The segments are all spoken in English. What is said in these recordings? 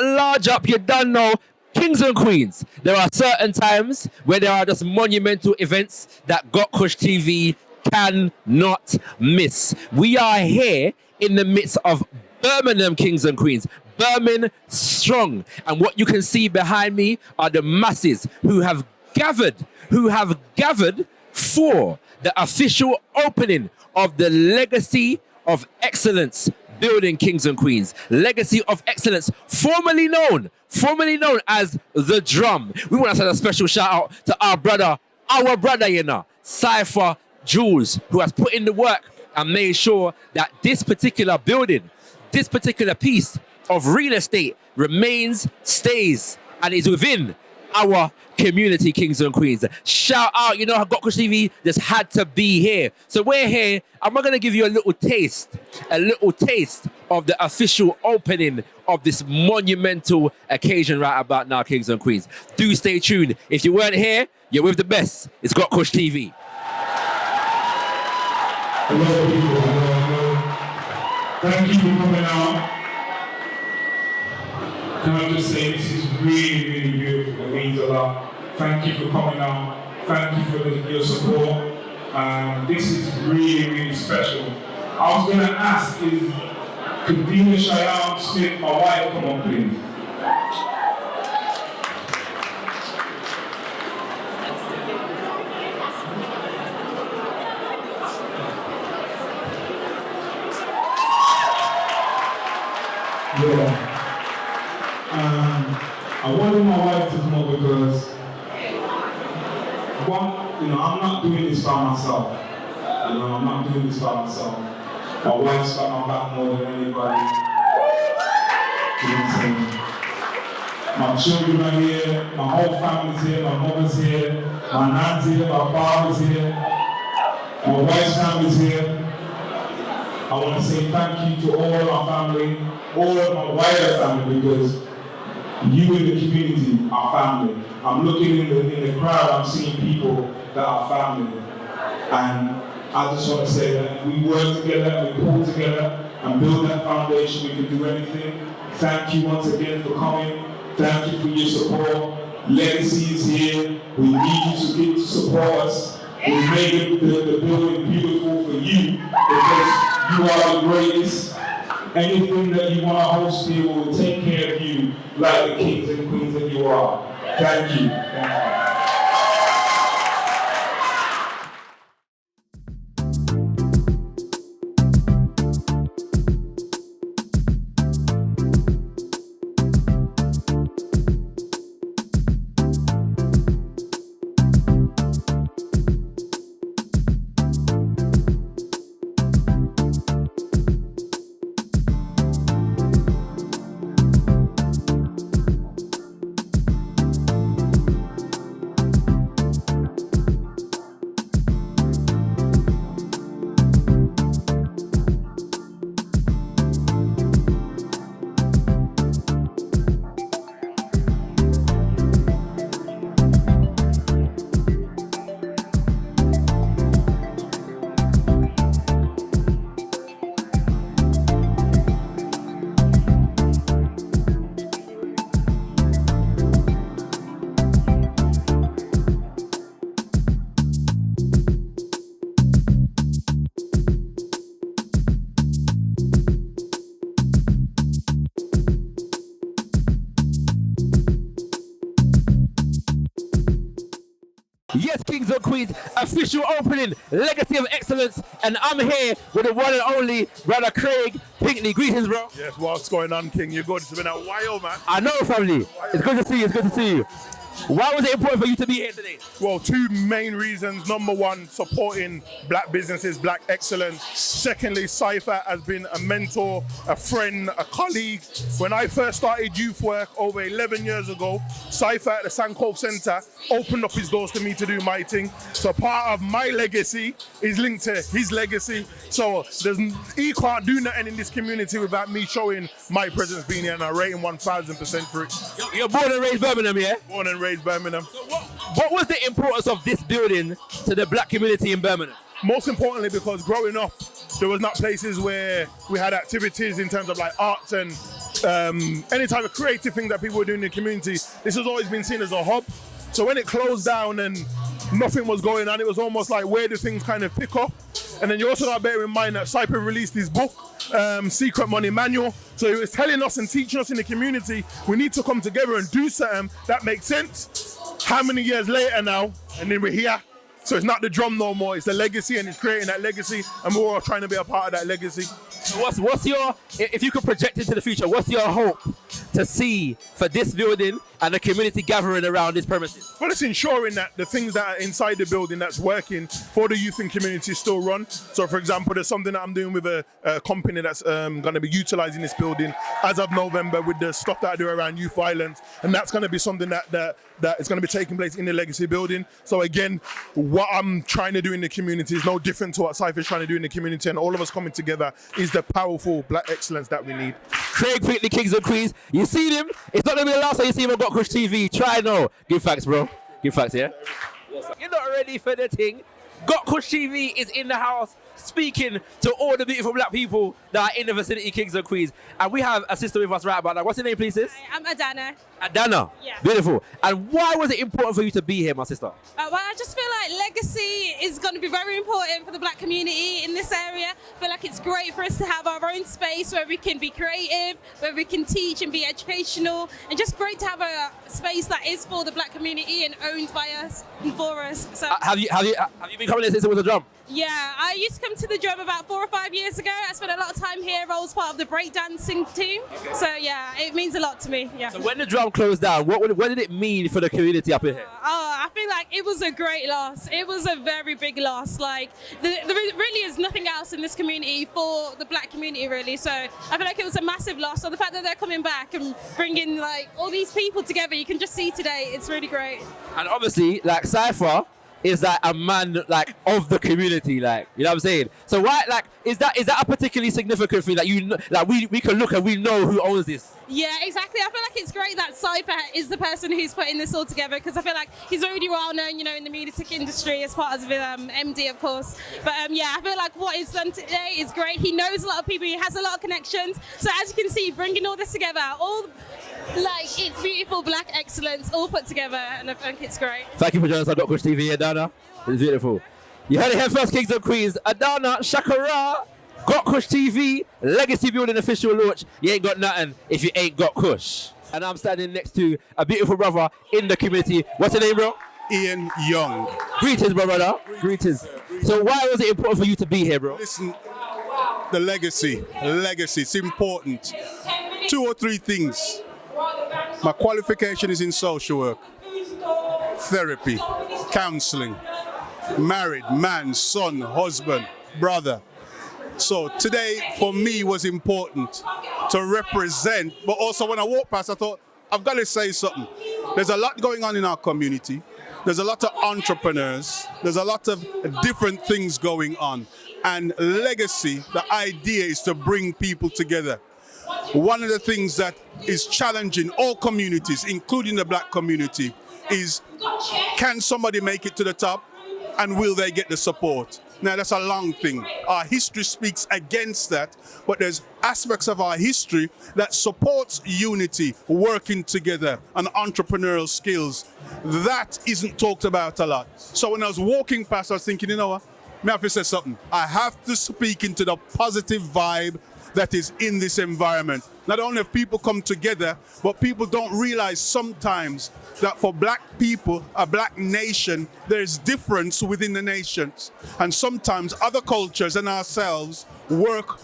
large up, you don't know. Kings and Queens, there are certain times where there are just monumental events that gotkushTV cannot miss. We are here in the midst of Birmingham Kings and Queens, Birmingham strong. And what you can see behind me are the masses who have gathered for the official opening of the Legacy of Excellence building, Kings and Queens. Legacy of Excellence, formerly known as The Drum. We want to send a special shout out to our brother, you know, Cipher Jewels, who has put in the work and made sure that this particular building, this particular piece of real estate remains, stays, and is within our community, Kings and Queens. Shout out, you know, gotkushTV just had to be here. So we're here. I'm going to give you a little taste of the official opening of this monumental occasion right about now, Kings and Queens. Do stay tuned. If you weren't here, you're with the best. It's gotkushTV. Hello, people. Hello. Thank you for coming out. Can I just say this is really, really beautiful. It means a lot. Thank you for coming out. Thank you for your support. This is really, really special. I was going to ask, could Dina Cheyenne Smith, my wife, come on, please? Yeah. I wanted my wife to come up because, one, you know, I'm not doing this by myself. You know, I'm not doing this by myself. My wife's got my back more than anybody. You know what I'm saying? My children are here, my whole family's here, my mother's here, my nan's here, my father's here, my wife's family's here. I want to say thank you to all my family, all of my wider family, because you in the community are family. I'm looking in the crowd, I'm seeing people that are family. And I just want to say that if we work together, we pull together and build that foundation, we can do anything. Thank you once again for coming. Thank you for your support. Legacy is here. We need you to get to support us. We made the building beautiful for you because you are the greatest. Anything that you want to host here will take care of you like the kings and queens that you are. Thank you. Thank you. Yes, Kings and Queens, official opening, Legacy of Excellence, and I'm here with the one and only brother Craig Pinkney. Greetings, bro. Yes, what's going on, King? You're good. It's been a while, man. I know, family. It's good to see you. It's good to see you. Why was it important for you to be here today? Well, two main reasons. Number one, supporting black businesses, black excellence. Secondly, Cipher has been a mentor, a friend, a colleague. When I first started youth work over 11 years ago, Cipher at the Sandcove Centre opened up his doors to me to do my thing. So part of my legacy is linked to his legacy. So he can't do nothing in this community without me showing my presence being here, and I rate him 1,000% for it. You're born and raised Birmingham, yeah? Born and raised Birmingham. So what was the importance of this building to the black community in Birmingham? Most importantly, because growing up, there was not places where we had activities in terms of like arts and any type of creative thing that people were doing in the community, this has always been seen as a hub. So when it closed down and nothing was going on, it was almost like, where do things kind of pick up? And then you also got to bear in mind that Cipher released his book, Secret Money Manual. So he was telling us and teaching us in the community, we need to come together and do something that makes sense. How many years later now, and then we're here. So it's not the drum no more, it's the legacy, and it's creating that legacy, and we're all trying to be a part of that legacy. What's your, if you could project into the future, what's your hope to see for this building and the community gathering around this premises? Well, it's ensuring that the things that are inside the building that's working for the youth and community still run. So, for example, there's something that I'm doing with a company that's going to be utilising this building as of November with the stuff that I do around youth violence, and that's going to be something that is going to be taking place in the legacy building. So again, what I'm trying to do in the community is no different to what Cipher's trying to do in the community, and all of us coming together is the powerful black excellence that we need. Craig Quickly, Kings and Queens. You see him? It's not going to be the last time you see him on gotkushTV. Try no. Give facts, bro. Give facts, yeah? You're not ready for the thing. gotkushTV is in the house speaking to all the beautiful black people that are in the vicinity, Kings and Queens. And we have a sister with us right about now. What's your name, please, sis? Hi, I'm Adana. Adana. Yeah. Beautiful. And why was it important for you to be here, my sister? Well, I just feel like legacy is going to be very important for the black community in this area. I feel like it's great for us to have our own space where we can be creative, where we can teach and be educational, and just great to have a space that is for the black community and owned by us and for us. So Have you been coming here since it was a drum? yeah, I used to come to the drum about 4 or 5 years ago. I spent a lot of time here. I was part of the breakdancing team. Okay. So yeah, it means a lot to me. Yeah. So when the drum closed down, what did it mean for the community up in here? Oh, I feel like it was a great loss. It was a very big loss. Like, there really is nothing else in this community for the black community, really. So I feel like it was a massive loss. So the fact that they're coming back and bringing like all these people together, you can just see today, it's really great. And obviously, like Cipher is like a man like of the community, like, you know what I'm saying? So why, like, is that a particularly significant thing that you know, like we can look and we know who owns this? Yeah, exactly. I feel like it's great that Cipher is the person who's putting this all together, because I feel like he's already well known, you know, in the music industry as part of MD, of course. But yeah, I feel like what he's done today is great. He knows a lot of people. He has a lot of connections. So as you can see, bringing all this together, all like it's beautiful black excellence all put together, and I think it's great. Thank you for joining us on gotkushTV, Adana. It's beautiful. You heard it here first, Kings and Queens. Adana, Shakara, gotkushTV, Legacy Building official launch. You ain't got nothing if you ain't got Kush. And I'm standing next to a beautiful brother in the community. What's your name, bro? Ian Young. Greetings, my brother. Greetings. So why was it important for you to be here, bro? Listen, the legacy, it's important. 2 or 3 things. My qualification is in social work, therapy, counseling, married, man, son, husband, brother. So today for me was important to represent, but also when I walked past, I thought, I've got to say something. There's a lot going on in our community. There's a lot of entrepreneurs. There's a lot of different things going on. And legacy, the idea is to bring people together. One of the things that is challenging all communities, including the black community, is can somebody make it to the top, and will they get the support? Now, that's a long thing. Our history speaks against that, but there's aspects of our history that supports unity, working together, and entrepreneurial skills. That isn't talked about a lot. So when I was walking past, I was thinking, you know what? I have to say something. I have to speak into the positive vibe that is in this environment. Not only have people come together, but people don't realize sometimes that for black people, a black nation, there's difference within the nations. And sometimes other cultures and ourselves work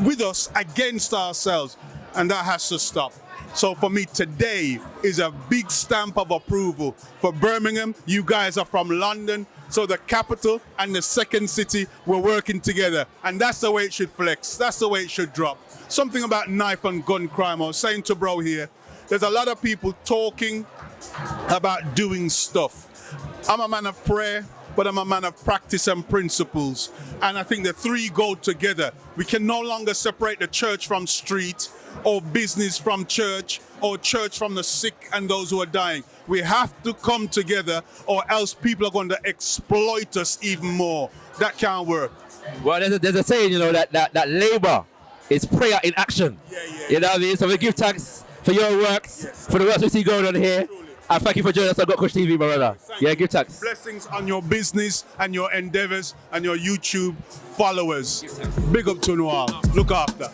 with us against ourselves. And that has to stop. So for me, today is a big stamp of approval. For Birmingham, you guys are from London. So the capital and the second city were working together. And that's the way it should flex. That's the way it should drop. Something about knife and gun crime. I was saying to bro here, there's a lot of people talking about doing stuff. I'm a man of prayer, but I'm a man of practice and principles. And I think the 3 go together. We can no longer separate the church from street, or business from church, or church from the sick and those who are dying. We have to come together, or else people are going to exploit us even more. That can't work. Well, there's a saying, you know, that labor is prayer in action. You know what I mean? So we give thanks for your works, for the works we see going on here. Truly. And thank you for joining us on gotkushTV, my brother. Give thanks. Blessings on your business and your endeavors and your YouTube followers. Big up to you all. Look after.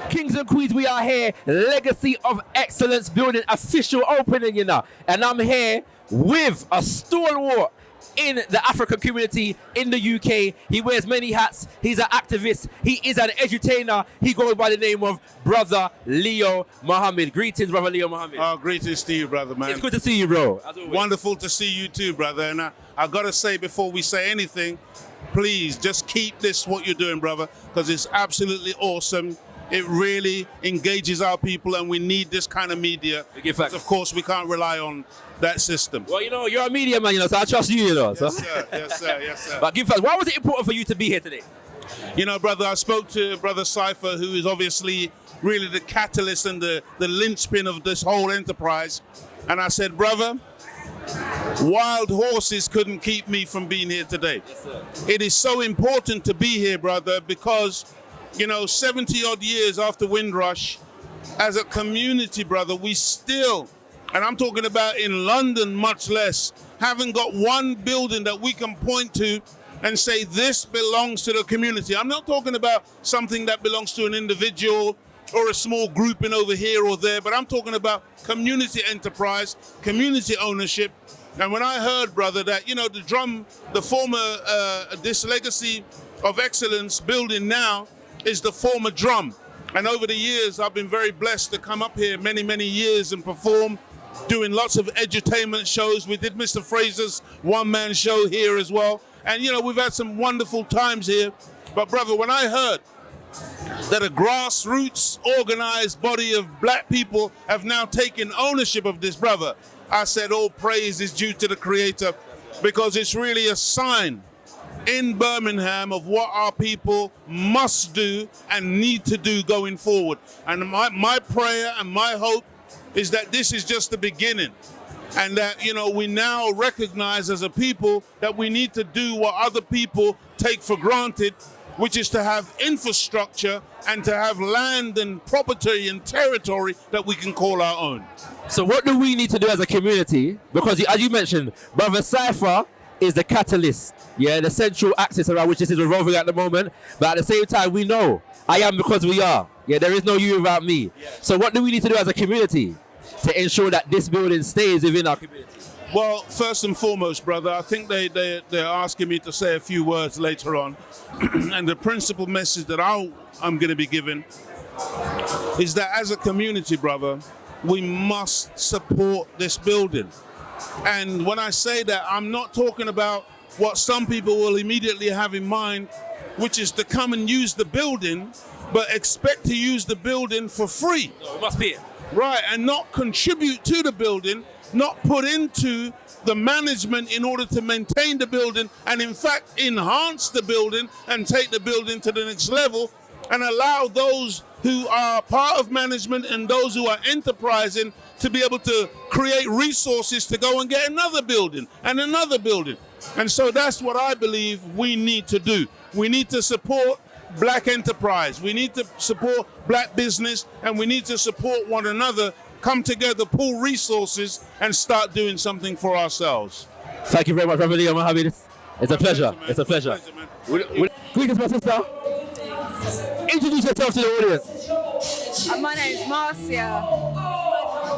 Kings and Queens, we are here. Legacy of Excellence building official opening, you know. And I'm here with a stalwart in the African community in the UK. He wears many hats. He's an activist. He is an edutainer. He goes by the name of Brother Leo Muhammad. Greetings, Brother Leo Muhammad. Oh, greetings to you, brother, man. It's good to see you, bro. Wonderful to see you too, brother. And I got to say, before we say anything, please just keep this what you're doing, brother, because it's absolutely awesome. It really engages our people, and we need this kind of media. Because of course, we can't rely on that system. Well, you know, you're a media man, you know, so I trust you, you know. Yes, sir. Yes, sir. Yes, sir. But give us, why was it important for you to be here today? You know, brother, I spoke to Brother Cipher, who is obviously really the catalyst and the linchpin of this whole enterprise. And I said, brother, wild horses couldn't keep me from being here today. Yes, sir. It is so important to be here, brother, because, you know, 70 odd years after Windrush, as a community, brother, we still, and I'm talking about in London much less, haven't got one building that we can point to and say this belongs to the community. I'm not talking about something that belongs to an individual or a small grouping over here or there, but I'm talking about community enterprise, community ownership. And when I heard, brother, that, you know, the former, this legacy of excellence building now is the former drum. And over the years, I've been very blessed to come up here many, many years and perform, doing lots of edutainment shows. We did Mr. Fraser's one-man show here as well. And, you know, we've had some wonderful times here. But, brother, when I heard that a grassroots organized body of black people have now taken ownership of this, brother, I said all praise is due to the Creator, because it's really a sign in Birmingham of what our people must do and need to do going forward. And my prayer and my hope is that this is just the beginning, and that, you know, we now recognize as a people that we need to do what other people take for granted, which is to have infrastructure and to have land and property and territory that we can call our own. So what do we need to do as a community? Because as you mentioned, Brother Cipher is the catalyst, yeah, the central axis around which this is revolving at the moment. But at the same time, we know I am because we are. Yeah, there is no you without me. So what do we need to do as a community to ensure that this building stays within our community? Well, first and foremost, brother, I think they're asking me to say a few words later on. And the principal message that I'm going to be giving is that as a community, brother, we must support this building. And when I say that, I'm not talking about what some people will immediately have in mind, which is to come and use the building, but expect to use the building for free. No, it must be. Right, and not contribute to the building, not put into the management in order to maintain the building, and in fact enhance the building and take the building to the next level, and allow those who are part of management and those who are enterprising to be able to create resources to go and get another building and another building. And so that's what I believe we need to do. We need to support black enterprise. We need to support black business, and we need to support one another, come together, pool resources, and start doing something for ourselves. Thank you very much, Brother Leo Muhammad. It's a pleasure. Man. It's a pleasure. Greetings, my sister. Introduce yourself to the audience. My name is Marcia.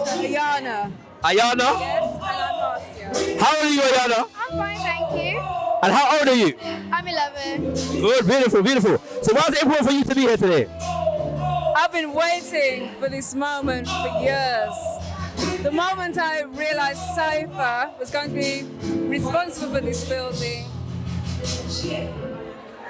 Ayana. Ayana? Yes, and I'm Marcia. How old are you, Ayana? I'm fine, thank you. And how old are you? I'm 11. Good, beautiful, beautiful. So why is it important for you to be here today? I've been waiting for this moment for years. The moment I realised Cipher was going to be responsible for this building,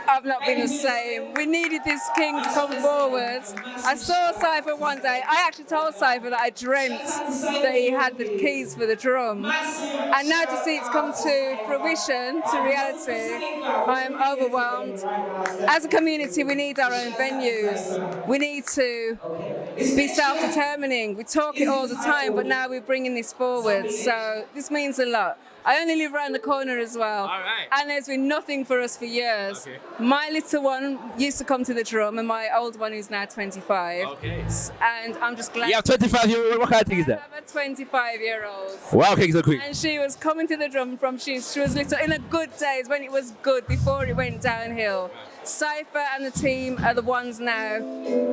I've not been the same. We needed this king to come forward. I saw Cipher one day. I actually told Cipher that I dreamt that he had the keys for the drum. And now to see it's come to fruition, to reality, I am overwhelmed. As a community, we need our own venues. We need to be self-determining. We talk it all the time, but now we're bringing this forward. So this means a lot. I only live around the corner as well. All right. And there's been nothing for us for years. Okay. My little one used to come to the drum, and my old one is now 25. Okay. And I'm just glad. You have 25-year-old. What kind of thing is I that? have a 25-year-old. Wow, Kings and Queens. And she was coming to the drum from she was little in the good days when it was good before it went downhill. Cipher and the team are the ones now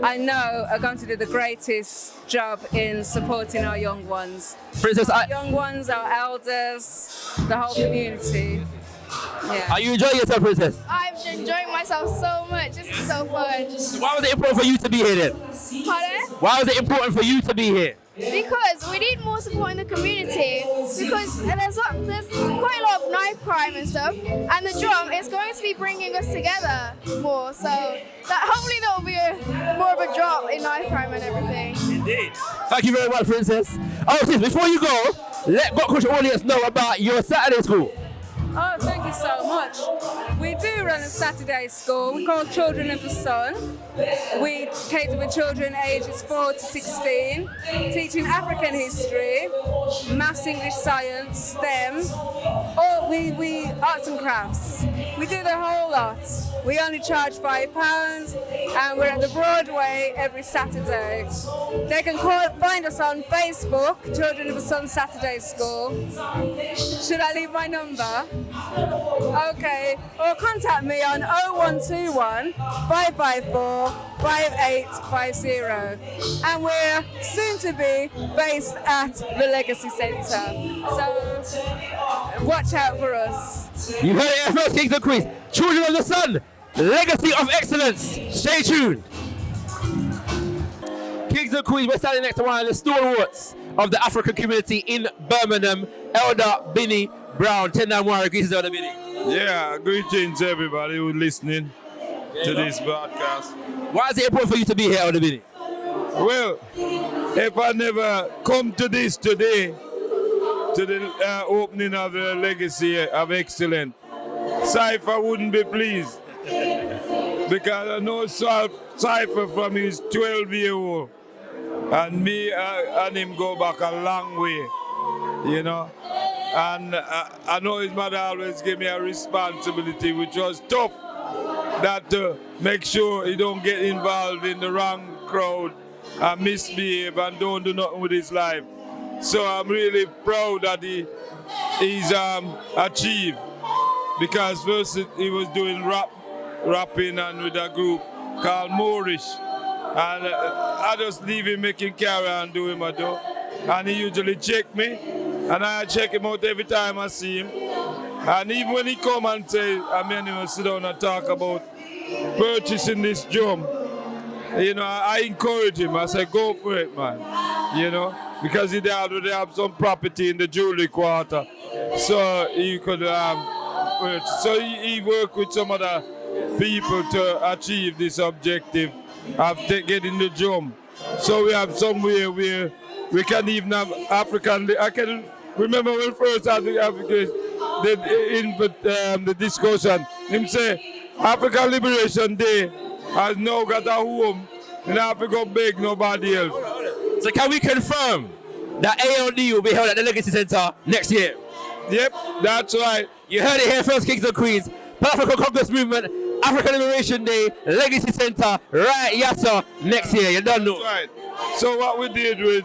I know are going to do the greatest job in supporting our young ones. Princess, Our young ones, our elders, the whole community. Yeah. are you enjoying yourself, Princess? I'm enjoying myself so much. This is so fun. Why was it important for you to be here then? Pardon? Why was it important for you to be here? Because we need more support in the community. Because there's quite a lot of knife crime and stuff, and the drum is going to be bringing us together more. So hopefully there will be more of a drop in knife crime and everything. Indeed. Thank you very much, Princess. Oh, sis, before you go, let GotKush audience know about your Saturday school. Oh, thank you so much. We do run a Saturday school. We call Children of the Sun. We cater for children ages 4 to 16, teaching African history, maths, English, science, STEM, or we arts and crafts. We do the whole lot. We only charge £5, and we're at the Broadway every Saturday. They can find us on Facebook, Children of the Sun Saturday School. Should I leave my number? Okay, or contact me on 0121 554 5850. And we're soon to be based at the Legacy Centre. So watch out for us. You heard it here first, Kings and Queens. Children of the Sun, legacy of excellence. Stay tuned. Kings and Queens, we're standing next to one of the stalwarts of the African community in Birmingham, Elder Binny Brown. 10-9-1, greetings, Elder Binny. Yeah, greetings everybody who's listening to this broadcast. Why is it important for you to be here, Elder Binny? Well, if I never come to this today, to the opening of the Legacy of Excellence, Cipher wouldn't be pleased. Because I know Cipher from his 12-year-old. And me and him go back a long way, you know. And I know his mother always gave me a responsibility, which was tough, that to make sure he don't get involved in the wrong crowd and misbehave and don't do nothing with his life. So I'm really proud that he's achieved, because first he was doing rapping and with a group called Moorish. And I just leave him making carry and do him a do. And he usually check me, and I check him out every time I see him. And even when he come and say, I mean, he sit down and talk about purchasing this drum, you know, I encourage him. I say, go for it, man. You know, because he already have some property in the jewelry quarter, so he could purchase. So he work with some other people to achieve this objective of getting the drum. So we have somewhere where we can even have African. I can remember when first I had the discussion. Him say African Liberation Day has now got a home in Africa, beg nobody else. So can we confirm that ALD will be held at the Legacy Centre next year? Yep, that's right. You heard it here first, Kings and Queens. Pan-African Congress Movement, African Liberation Day, Legacy Centre, right, yes sir, next year. You don't know. That's right. So what we did with,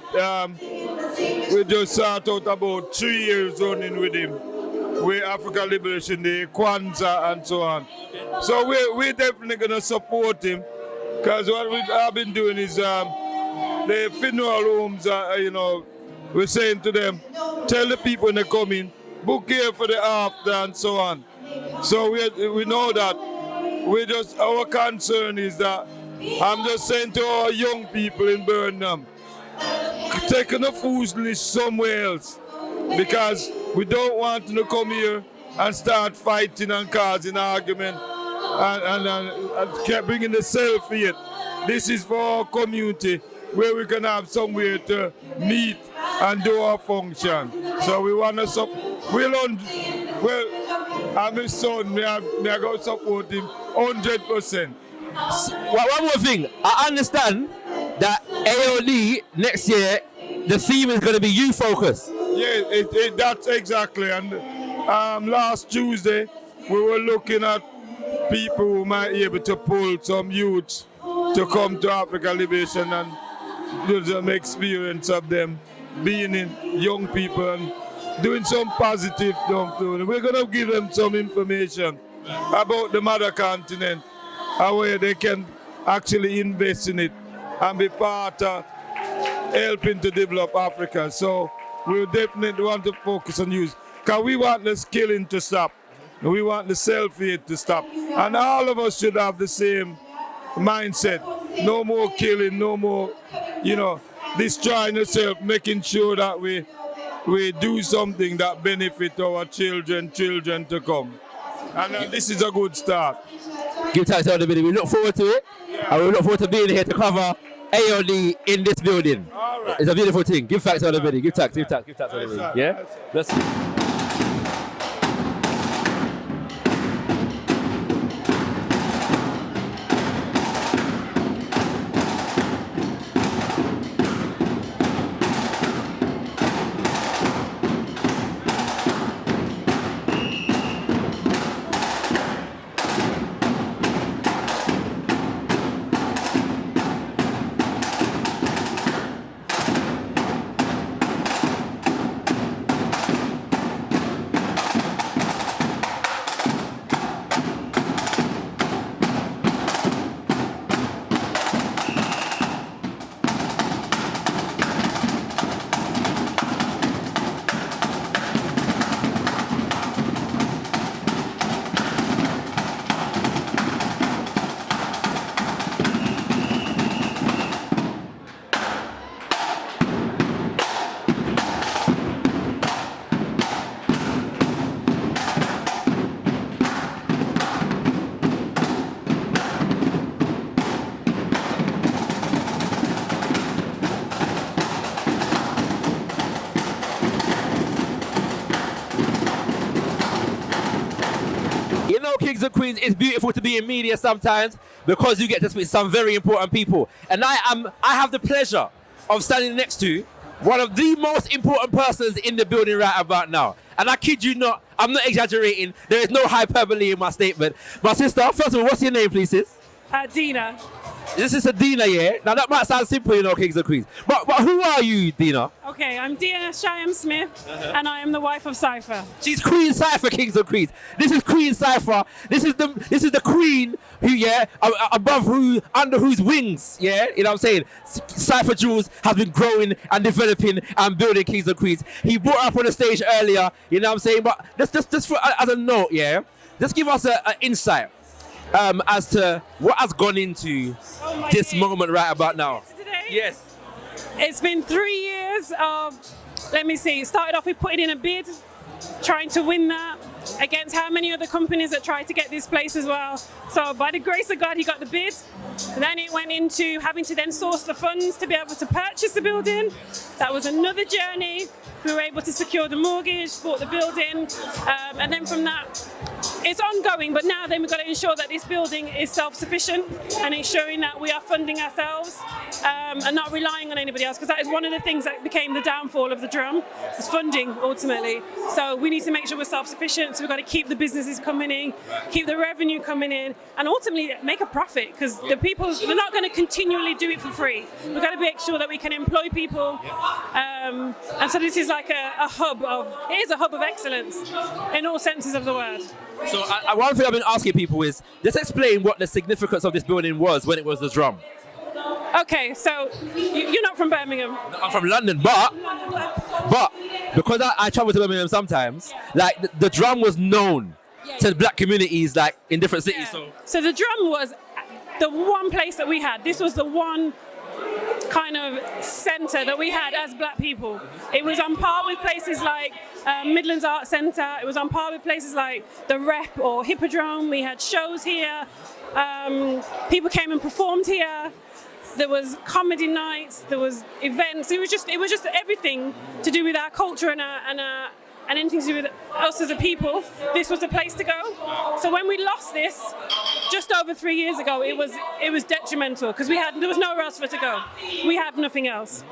we just started out about 3 years running with him. With African Liberation Day, Kwanzaa and so on. So we're definitely going to support him, because what I've been doing is the funeral homes, you know, we're saying to them, tell the people when they come in, book here for the after and so on. So we know that our concern is that I'm just saying to our young people in Birmingham, taking the foolishness somewhere else, because we don't want to come here and start fighting and causing argument and keep bringing the self-hate. This is for our community where we can have somewhere to meet and do our function. So we want to I'm his son, may I go support him 100%. One more thing, I understand that AOD next year, the theme is going to be youth focus. Yeah, that's exactly. And last Tuesday, we were looking at people who might be able to pull some youths to come to Africa Liberation and do some experience of them being in young people and doing some positive stuff. We're going to give them some information about the mother continent and where they can actually invest in it and be part of helping to develop Africa. So we definitely want to focus on youth, because we want this killing to stop. We want the self-hate to stop. And all of us should have the same mindset. No more killing, no more, destroying yourself, making sure that we do something that benefits our children to come. And this is a good start. Give thanks to everybody. We look forward to it. Yeah. And we look forward to being here to cover AOD in this building. All right. It's a beautiful thing. Give thanks to everybody. Give thanks to everybody. Yeah? Let's. Kings and Queens, it's beautiful to be in media sometimes because you get to speak to some very important people. And I have the pleasure of standing next to one of the most important persons in the building right about now. And I kid you not, I'm not exaggerating. There is no hyperbole in my statement. My sister, first of all, what's your name, please, sis? Dina. This is Dina, yeah? Now that might sound simple, Kings and Queens. But who are you, Dina? Okay, I'm Dina Shyam-Smith, and I am the wife of Cipher. She's Queen Cipher, Kings and Queens. This is Queen Cipher. This is the queen who, under whose wings, yeah? You know what I'm saying? Cipher Jewels has been growing and developing and building Kings and Queens. He brought up on the stage earlier, you know what I'm saying? But just for, as a note, yeah? Just give us an insight as to what has gone into this moment right about now. Today? Yes. It's been 3 years of, it started off with putting in a bid, trying to win that against how many other companies that tried to get this place as well. So by the grace of God, he got the bid. And then it went into having to then source the funds to be able to purchase the building. That was another journey. We were able to secure the mortgage, bought the building, and then from that, it's ongoing, but now then we've got to ensure that this building is self-sufficient and ensuring that we are funding ourselves and not relying on anybody else, because that is one of the things that became the downfall of the drum, is funding ultimately. So we need to make sure we're self-sufficient, so we've got to keep the businesses coming in, keep the revenue coming in, and ultimately make a profit, because the people, we're not going to continually do it for free. We've got to make sure that we can employ people, and so this is like a hub of excellence in all senses of the word. So one thing I've been asking people is, just explain what the significance of this building was when it was the drum. Okay, so you're not from Birmingham. No, I'm from London, but because I travel to Birmingham sometimes, like the drum was known to the black communities, like in different cities. So the drum was the one place that we had. This was the one kind of centre that we had as black people. It was on par with places like Midlands Arts Centre. It was on par with places like the Rep or Hippodrome. We had shows here. People came and performed here. There was comedy nights. There was events. It was just everything to do with our culture and anything to do with us as a people. This was the place to go. So when we lost this just over 3 years ago, it was detrimental because there was nowhere else for it to go. We had nothing else.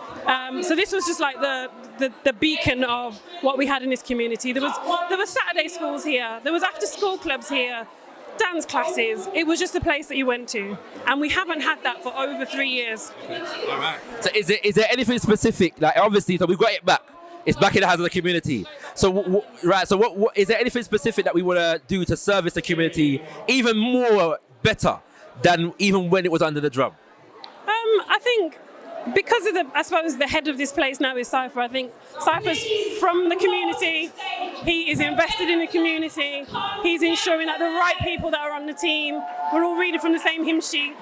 So this was just like the beacon of what we had in this community. There was Saturday schools here. There was after school clubs here. Dance classes. It was just a place that you went to, and we haven't had that for over 3 years. All right. So is there anything specific? Like obviously, so we've got it back. It's back in the hands of the community. So right. So what is there anything specific that we want to do to service the community even more better than even when it was under the drum? I think because of the head of this place now is Cipher. I think Cipher's from the community. He is invested in the community. He's ensuring that the right people that are on the team, we're all reading from the same hymn sheet.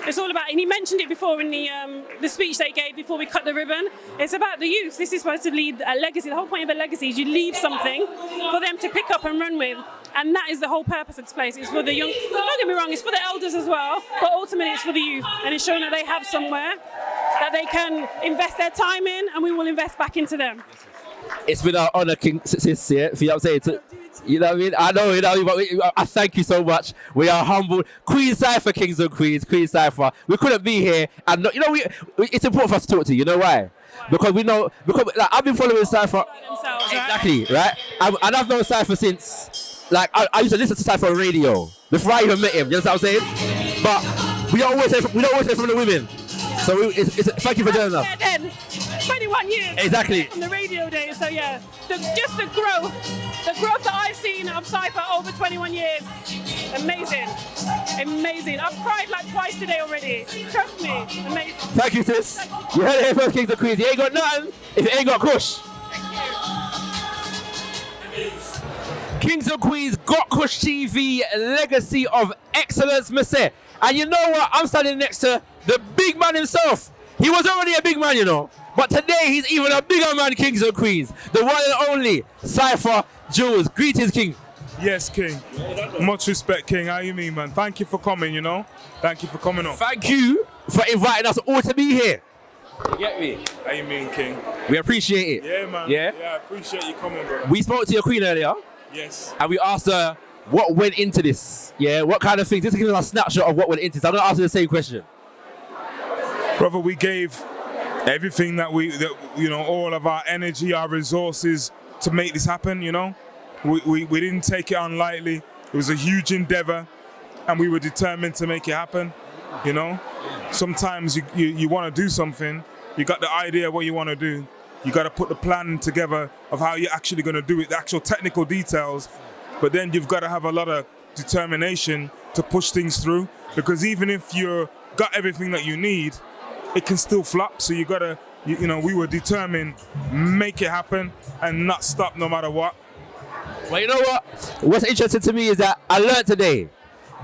It's all about, and he mentioned it before in the speech they gave before we cut the ribbon. It's about the youth. This is supposed to lead a legacy. The whole point of a legacy is you leave something for them to pick up and run with. And that is the whole purpose of this place. It's for the young, don't get me wrong, it's for the elders as well, but ultimately it's for the youth. And it's showing that they have somewhere that they can invest their time in, and we will invest back into them. It's been our honour, King Sis, yeah, for you know what I'm saying? You know what I mean? I know, but I thank you so much. We are humbled. Queen Cipher, Kings and Queens, Queen Cipher. We couldn't be here. And, it's important for us to talk to you. You know why? Because like, I've been following Cipher. Exactly, right? And I've known Cipher since, like, I used to listen to Cipher on radio before I even met him. You know what I'm saying? But we don't always hear from the women. So thank you for doing that. Yeah, then 21 years. Exactly. From the radio days, so yeah, just the growth that I've seen of Cipher over 21 years, amazing. I've cried like twice today already. Trust me, amazing. Thank you, sis. You heard it here first, Kings and Queens. You ain't got nothing if you ain't got Kush. Kings and Queens, gotkushTV, legacy of excellence, Mr. And you know what? I'm standing next to the big man himself. He was already a big man, you know. But today he's even a bigger man, Kings and Queens. The one and only Cipher Jewels. Greetings, King. Yes, King. Much respect, King. How you mean, man? Thank you for coming, you know. Thank you for coming on. Thank you for inviting us all to be here. You get me? How you mean, King? We appreciate it. Yeah, man. Yeah? Yeah, I appreciate you coming, bro. We spoke to your queen earlier. Yes. And we asked her what went into this. Yeah, what kind of things? This gives us a snapshot of what went into this. I'm going to ask you the same question. Brother, we gave everything that all of our energy, our resources to make this happen, you know. We didn't take it on lightly. It was a huge endeavor, and we were determined to make it happen, you know. Sometimes you want to do something, you got the idea of what you want to do, you got to put the plan together of how you're actually going to do it, the actual technical details, but then you've got to have a lot of determination to push things through, because even if you've got everything that you need, it can still flop. So you got to, we were determined, make it happen and not stop no matter what. Well, you know what? What's interesting to me is that I learned today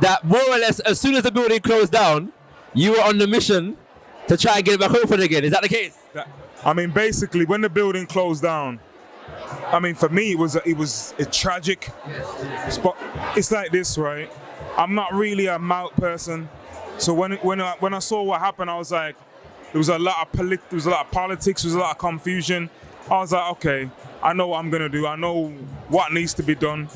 that more or less as soon as the building closed down, you were on the mission to try and get it back open again. Is that the case? I mean, basically, when the building closed down, I mean, for me, it was a tragic spot. It's like this, right? I'm not really a mouth person. So when I saw what happened, I was like, there was a lot of politics, there was a lot of confusion. I was like, okay, I know what I'm gonna do. I know what needs to be done.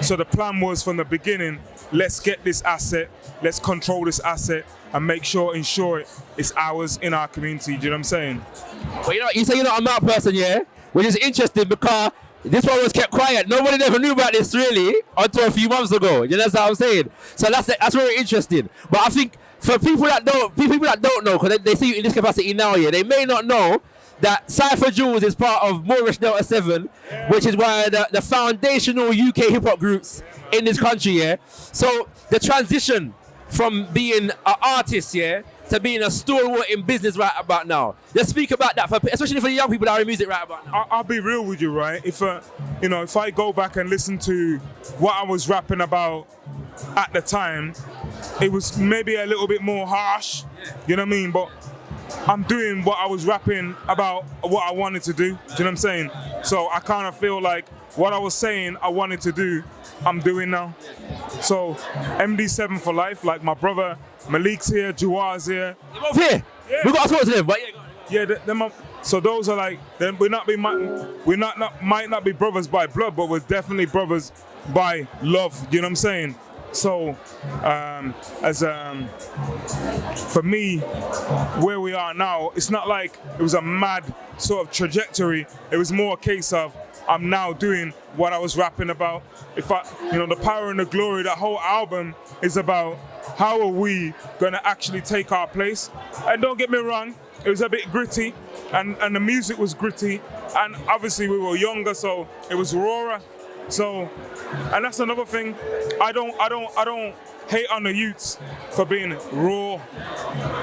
So the plan was from the beginning, let's get this asset, let's control this asset and ensure it's ours in our community. Do you know what I'm saying? Well, you say you're not a mouth person, yeah? Which is interesting because this one was kept quiet. Nobody ever knew about this really until a few months ago. You know what I'm saying? So that's very interesting. But I think for people that don't know, because they see you in this capacity now, yeah, they may not know that Cipher Jewels is part of Moorish Delta 7, which is one of the foundational UK hip-hop groups in this country, yeah? So the transition from being an artist, yeah, to being a stalwart in business right about now. Let's speak about that, especially for the young people that are in music right about now. I'll be real with you, right? If I go back and listen to what I was rapping about at the time, it was maybe a little bit more harsh, you know what I mean? But I'm doing what I was rapping about, what I wanted to do. Do you know what I'm saying? So I kind of feel like what I was saying I wanted to do, I'm doing now. So MD7 for life, like my brother Malik's here, Juwar's here. They're both here. Yeah. We got to talk to them, but yeah, go on. Yeah, so those are like, then might not be brothers by blood, but we're definitely brothers by love. You know what I'm saying? So, for me, where we are now, it's not like it was a mad sort of trajectory. It was more a case of I'm now doing what I was rapping about. The power and the glory, that whole album is about how are we gonna actually take our place. And don't get me wrong, it was a bit gritty, and the music was gritty, and obviously we were younger, so it was rawer. So, and that's another thing. I don't hate on the youths for being raw,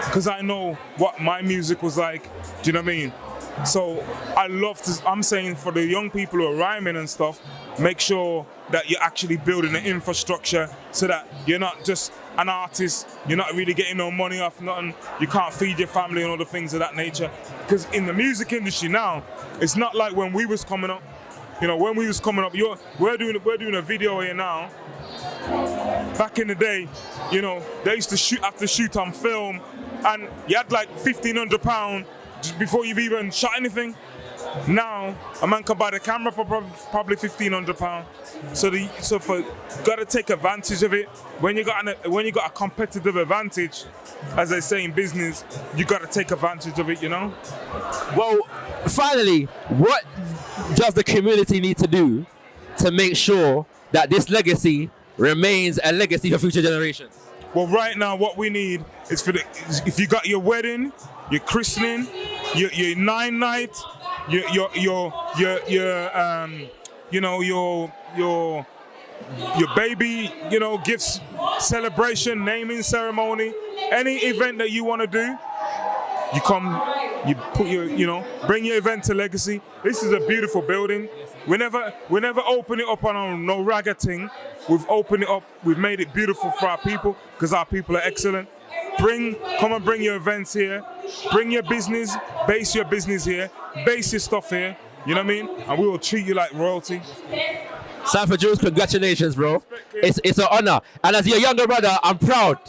because I know what my music was like. Do you know what I mean? So I'm saying for the young people who are rhyming and stuff, make sure that you're actually building the infrastructure so that you're not just an artist, you're not really getting no money off nothing, you can't feed your family and all the things of that nature. Because in the music industry now, it's not like when we was coming up. When we was coming up, we're doing a video here now. Back in the day, they used to have to shoot on film, and you had like £1,500 before you've even shot anything. Now, a man can buy the camera for probably £1,500. So gotta take advantage of it. When you got a competitive advantage, as they say in business, you gotta take advantage of it. Well, finally, what does the community need to do to make sure that this legacy remains a legacy for future generations? Well, right now, what we need is if you got your wedding, your christening, your nine night, your baby, gifts, celebration, naming ceremony, any event that you want to do, you come, you put bring your event to Legacy. This is a beautiful building. We never open it up on no ragga thing. We've opened it up, we've made it beautiful for our people, because our people are excellent. Come and bring your events here. Bring your business, base your business here, base your stuff here. You know what I mean? And we will treat you like royalty. Cipher Jewels, congratulations, bro. It's an honor. And as your younger brother, I'm proud.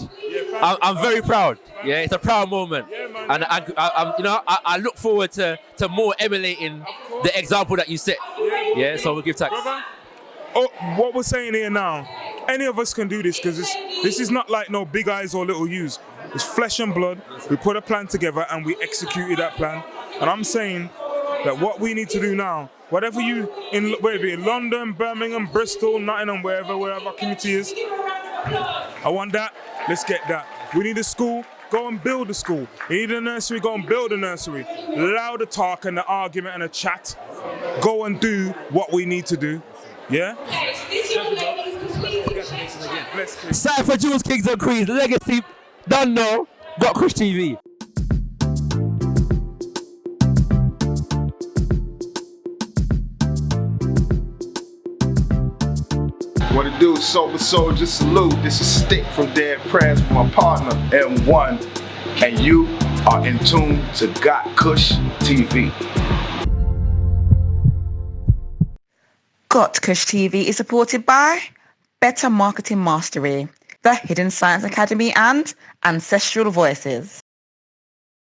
I'm very proud. Yeah, it's a proud moment. And I look forward to more emulating the example that you set. Yeah, so we'll give thanks. Oh, what we're saying here now, any of us can do this, because this is not like no big eyes or little U's. It's flesh and blood. We put a plan together and we executed that plan. And I'm saying that what we need to do now, whether it be in London, Birmingham, Bristol, Nottingham, wherever our community is, I want that, let's get that. We need a school, go and build a school. You need a nursery, go and build a nursery. Allow the talk and the argument and the chat. Go and do what we need to do. Yeah? Cipher Jewels, Kings and Queens, legacy, don't know, gotkushTV. What it do, Sober Soldier, salute. This is Stick from Dead Prayers with my partner, M1. And you are in tune to gotkushTV. gotkushTV is supported by Better Marketing Mastery, the Hidden Science Academy, and Ancestral Voices.